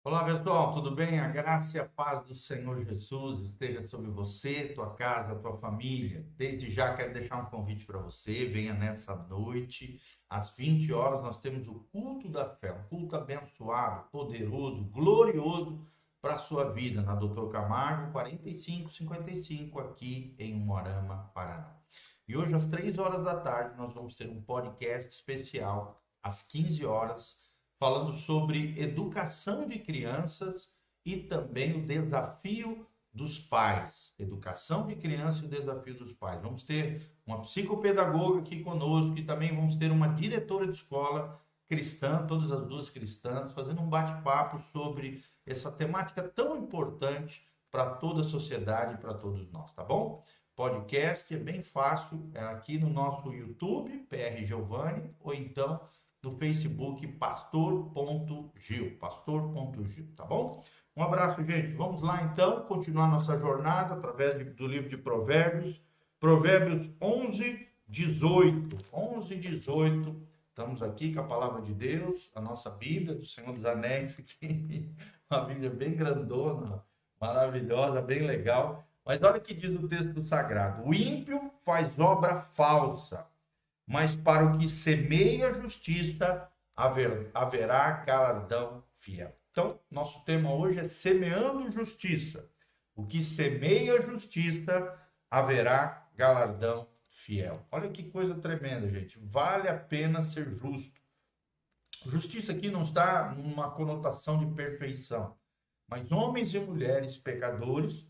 Olá, pessoal, tudo bem? A graça e a paz do Senhor Jesus esteja sobre você, tua casa, tua família. Desde já quero deixar um convite para você. Venha nessa noite, às 20 horas, nós temos o culto da fé, um culto abençoado, poderoso, glorioso para a sua vida, na Doutor Camargo, 4555, aqui em Umuarama, Paraná. E hoje, às 3 horas da tarde, nós vamos ter um podcast especial, às 15 horas falando sobre educação de crianças e também o desafio dos pais. Educação de criança e o desafio dos pais. Vamos ter uma psicopedagoga aqui conosco e também vamos ter uma diretora de escola cristã, todas as duas cristãs, fazendo um bate-papo sobre essa temática tão importante para toda a sociedade e para todos nós, tá bom? Podcast é bem fácil, é aqui no nosso YouTube, PR Giovanni, ou então do Facebook pastor.gil, pastor.gil, tá bom? Um abraço, gente. Vamos lá então, continuar nossa jornada através do livro de Provérbios, Provérbios 11, 18. 11, 18. Estamos aqui com a palavra de Deus, a nossa Bíblia do Senhor dos Anéis, aqui, uma Bíblia bem grandona, maravilhosa, bem legal. Mas olha o que diz o texto sagrado: o ímpio faz obra falsa, mas para o que semeia justiça haverá galardão fiel. Então, nosso tema hoje é semeando justiça. O que semeia justiça haverá galardão fiel. Olha que coisa tremenda, gente. Vale a pena ser justo. Justiça aqui não está numa conotação de perfeição, mas homens e mulheres pecadores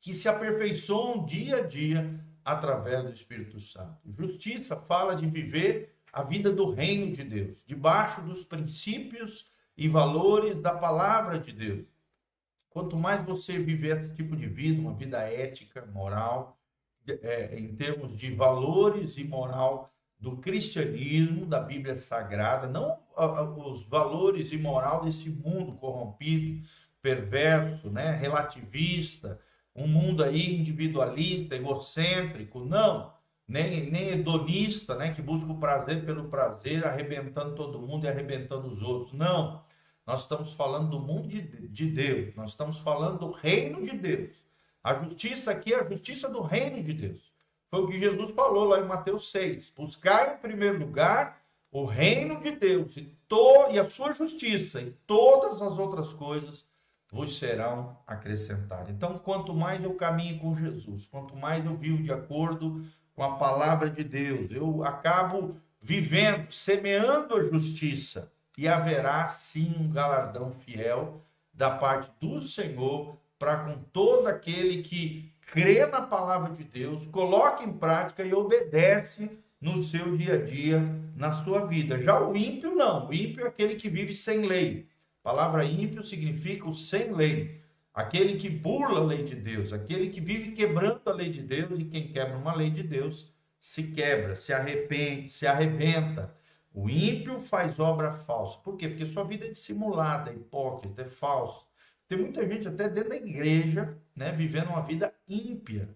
que se aperfeiçoam dia a dia através do Espírito Santo. Justiça fala de viver a vida do reino de Deus, debaixo dos princípios e valores da palavra de Deus. Quanto mais você viver esse tipo de vida, uma vida ética, moral, em termos de valores e moral do cristianismo, da Bíblia Sagrada, não os valores e moral desse mundo corrompido, perverso, né, relativista, um mundo aí individualista, egocêntrico, não, nem hedonista, né, que busca o prazer pelo prazer, arrebentando todo mundo e arrebentando os outros. Não, nós estamos falando do mundo de Deus, nós estamos falando do reino de Deus. A justiça aqui é a justiça do reino de Deus. Foi o que Jesus falou lá em Mateus 6. Buscar em primeiro lugar o reino de Deus e a sua justiça, e todas as outras coisas vos serão acrescentadas. Então, quanto mais eu caminho com Jesus, quanto mais eu vivo de acordo com a palavra de Deus, eu acabo vivendo, semeando a justiça, e haverá sim um galardão fiel da parte do Senhor para com todo aquele que crê na palavra de Deus, coloca em prática e obedece no seu dia a dia, na sua vida. Já o ímpio não, o ímpio é aquele que vive sem lei. A palavra ímpio significa o sem lei, aquele que burla a lei de Deus, aquele que vive quebrando a lei de Deus, e quem quebra uma lei de Deus se quebra, se arrepende, se arrebenta. O ímpio faz obra falsa. Por quê? Porque sua vida é dissimulada, é hipócrita, é falsa. Tem muita gente até dentro da igreja, né, vivendo uma vida ímpia.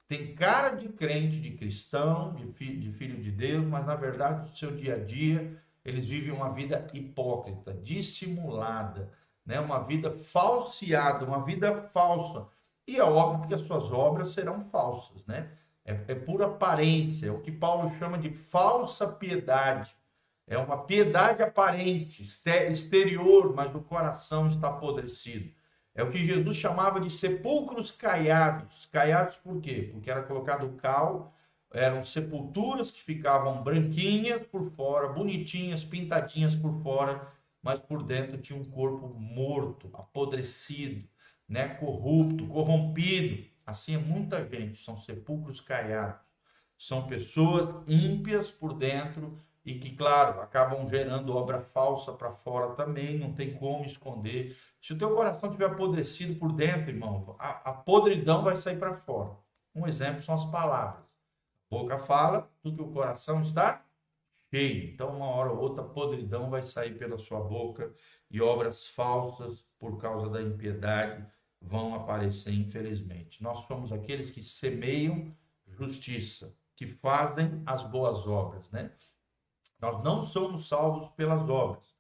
Tem cara de crente, de cristão, de filho de Deus, mas na verdade, no seu dia a dia, eles vivem uma vida hipócrita, dissimulada, né? Uma vida falseada, uma vida falsa. E é óbvio que as suas obras serão falsas, né? É pura aparência, é o que Paulo chama de falsa piedade. É uma piedade aparente, exterior, mas o coração está apodrecido. É o que Jesus chamava de sepulcros caiados. Caiados por quê? Porque era colocado cal, eram sepulturas que ficavam branquinhas por fora, bonitinhas, pintadinhas por fora, mas por dentro tinha um corpo morto, apodrecido, né, corrupto, corrompido. Assim é muita gente, são sepulcros caiados. São pessoas ímpias por dentro e que, claro, acabam gerando obra falsa para fora também, não tem como esconder. Se o teu coração estiver apodrecido por dentro, irmão, a podridão vai sair para fora. Um exemplo são as palavras. A boca fala do que o coração está cheio. Então, uma hora ou outra, a podridão vai sair pela sua boca e obras falsas, por causa da impiedade, vão aparecer, infelizmente. Nós somos aqueles que semeiam justiça, que fazem as boas obras, né? Nós não somos salvos pelas obras,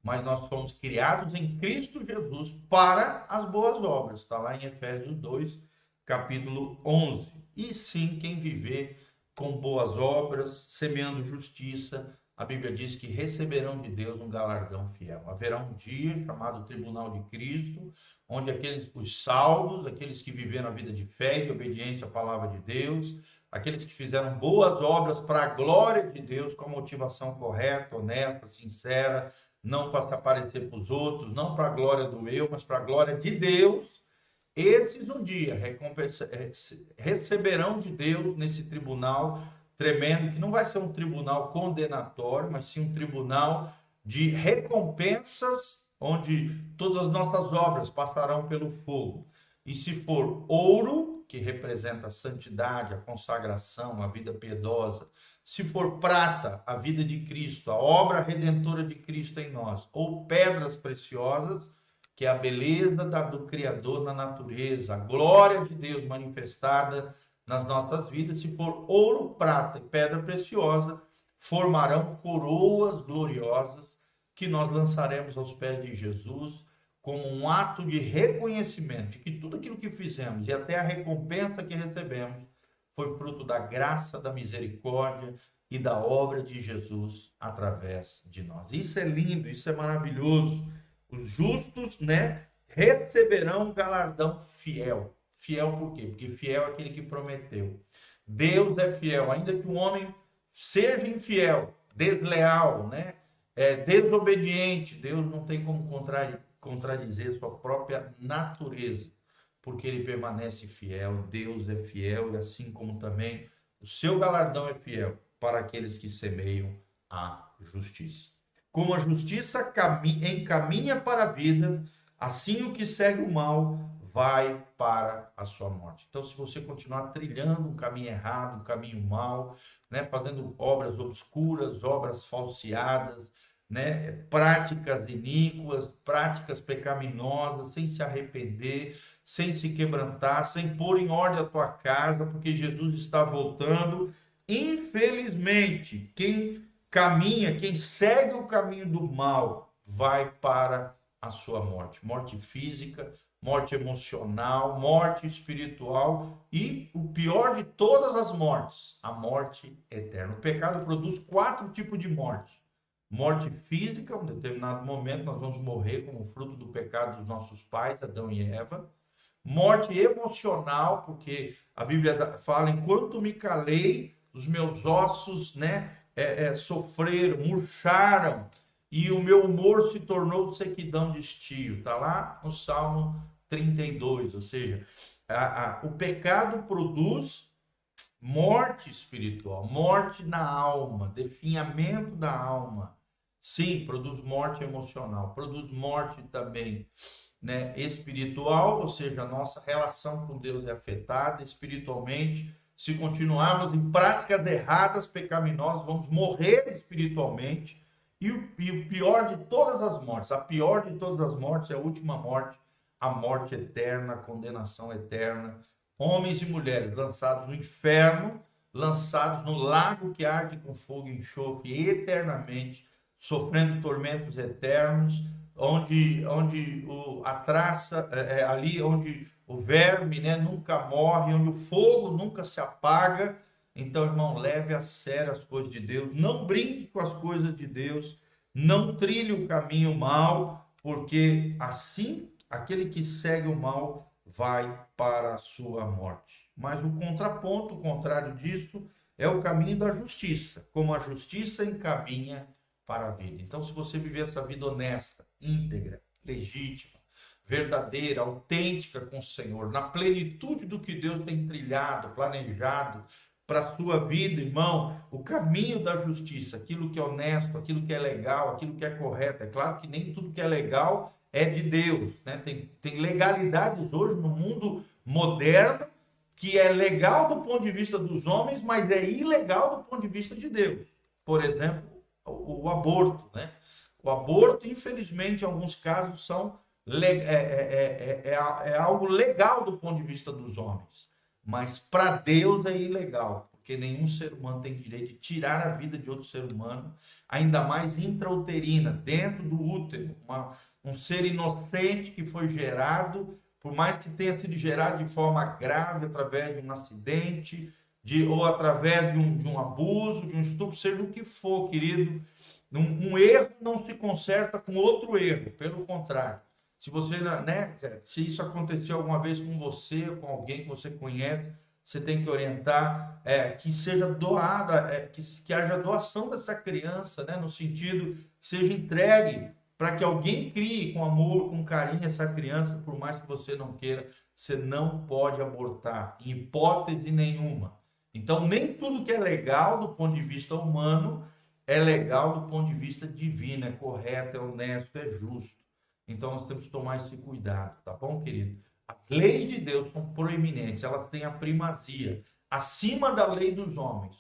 mas nós fomos criados em Cristo Jesus para as boas obras. Está lá em Efésios 2, capítulo 11. E sim, quem viver com boas obras, semeando justiça, a Bíblia diz que receberão de Deus um galardão fiel. Haverá um dia chamado Tribunal de Cristo, onde os salvos, aqueles que viveram a vida de fé e de obediência à palavra de Deus, aqueles que fizeram boas obras para a glória de Deus, com a motivação correta, honesta, sincera, não para se aparecer para os outros, não para a glória do eu, mas para a glória de Deus, esses um dia receberão de Deus nesse tribunal tremendo, que não vai ser um tribunal condenatório, mas sim um tribunal de recompensas, onde todas as nossas obras passarão pelo fogo. E se for ouro, que representa a santidade, a consagração, a vida piedosa, se for prata, a vida de Cristo, a obra redentora de Cristo em nós, ou pedras preciosas, que é a beleza do Criador na natureza, a glória de Deus manifestada nas nossas vidas, se for ouro, prata e pedra preciosa, formarão coroas gloriosas que nós lançaremos aos pés de Jesus como um ato de reconhecimento de que tudo aquilo que fizemos e até a recompensa que recebemos foi fruto da graça, da misericórdia e da obra de Jesus através de nós. Isso é lindo, isso é maravilhoso. Os justos, receberão um galardão fiel. Fiel por quê? Porque fiel é aquele que prometeu. Deus é fiel, ainda que o homem seja infiel, desleal, desobediente. Deus não tem como contradizer sua própria natureza, porque ele permanece fiel. Deus é fiel, e assim como também o seu galardão é fiel para aqueles que semeiam a justiça. Como a justiça encaminha para a vida, assim o que segue o mal vai para a sua morte. Então, se você continuar trilhando um caminho errado, um caminho mau, fazendo obras obscuras, obras falseadas, práticas iníquas, práticas pecaminosas, sem se arrepender, sem se quebrantar, sem pôr em ordem a tua casa, porque Jesus está voltando. Infelizmente, quem segue o caminho do mal, vai para a sua morte. Morte física, morte emocional, morte espiritual e o pior de todas as mortes, a morte eterna. O pecado produz 4 tipos de morte. Morte física, em um determinado momento nós vamos morrer como fruto do pecado dos nossos pais, Adão e Eva. Morte emocional, porque a Bíblia fala, enquanto me calei, os meus ossos, sofreram, murcharam, e o meu humor se tornou sequidão de estio. Está lá no Salmo 32, ou seja, o pecado produz morte espiritual, morte na alma, definhamento da alma. Sim, produz morte emocional, produz morte também espiritual, ou seja, a nossa relação com Deus é afetada espiritualmente. Se continuarmos em práticas erradas, pecaminosas, vamos morrer espiritualmente. E o pior de todas as mortes, a pior de todas as mortes é a última morte, a morte eterna, a condenação eterna. Homens e mulheres lançados no inferno, lançados no lago que arde com fogo e enxofre eternamente, sofrendo tormentos eternos, onde a traça, ali onde o verme nunca morre, onde o fogo nunca se apaga. Então, irmão, leve a sério as coisas de Deus, não brinque com as coisas de Deus, não trilhe o caminho mal, porque assim aquele que segue o mal vai para a sua morte. Mas o contraponto, o contrário disso, é o caminho da justiça, como a justiça encaminha para a vida. Então, se você viver essa vida honesta, íntegra, legítima, verdadeira, autêntica com o Senhor, na plenitude do que Deus tem trilhado, planejado para a sua vida, irmão, o caminho da justiça, aquilo que é honesto, aquilo que é legal, aquilo que é correto. É claro que nem tudo que é legal é de Deus, Tem legalidades hoje no mundo moderno que é legal do ponto de vista dos homens, mas é ilegal do ponto de vista de Deus. Por exemplo, o aborto, O aborto, infelizmente, em alguns casos, é algo legal do ponto de vista dos homens, mas para Deus é ilegal, porque nenhum ser humano tem direito de tirar a vida de outro ser humano, ainda mais intrauterina, dentro do útero, um ser inocente que foi gerado, por mais que tenha sido gerado de forma grave, através de um acidente, ou através de um abuso, de um estupro, seja o que for, querido, um erro não se conserta com outro erro, pelo contrário. Se você, né, se isso aconteceu alguma vez com você, com alguém que você conhece, você tem que orientar que seja doada, que haja doação dessa criança, né, no sentido que seja entregue para que alguém crie com amor, com carinho essa criança, por mais que você não queira, você não pode abortar, em hipótese nenhuma. Então, nem tudo que é legal do ponto de vista humano é legal do ponto de vista divino, é correto, é honesto, é justo. Então, nós temos que tomar esse cuidado, tá bom, querido? As leis de Deus são proeminentes, elas têm a primazia acima da lei dos homens.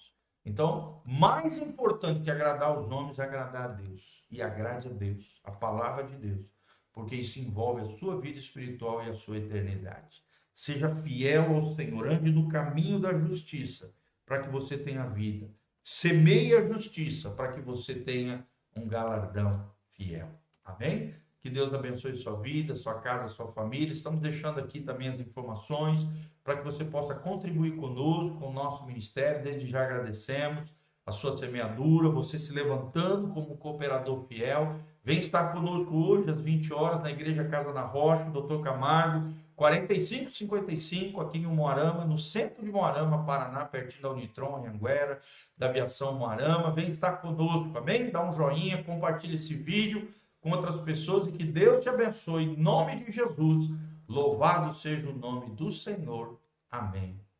Então, mais importante que agradar os homens é agradar a Deus. E agrade a Deus, a palavra de Deus, porque isso envolve a sua vida espiritual e a sua eternidade. Seja fiel ao Senhor, ande no caminho da justiça, para que você tenha vida. Semeie a justiça, para que você tenha um galardão fiel. Amém? Que Deus abençoe sua vida, sua casa, sua família. Estamos deixando aqui também as informações para que você possa contribuir conosco, com o nosso ministério. Desde já agradecemos a sua semeadura, você se levantando como cooperador fiel. Vem estar conosco hoje às 20 horas na Igreja Casa da Rocha, Dr. Camargo, 4555, aqui em Umuarama, no centro de Umuarama, Paraná, pertinho da Unitron, em Anguera, da Aviação Umuarama. Vem estar conosco, amém? Dá um joinha, compartilha esse vídeo com outras pessoas e que Deus te abençoe. Em nome de Jesus, louvado seja o nome do Senhor. Amém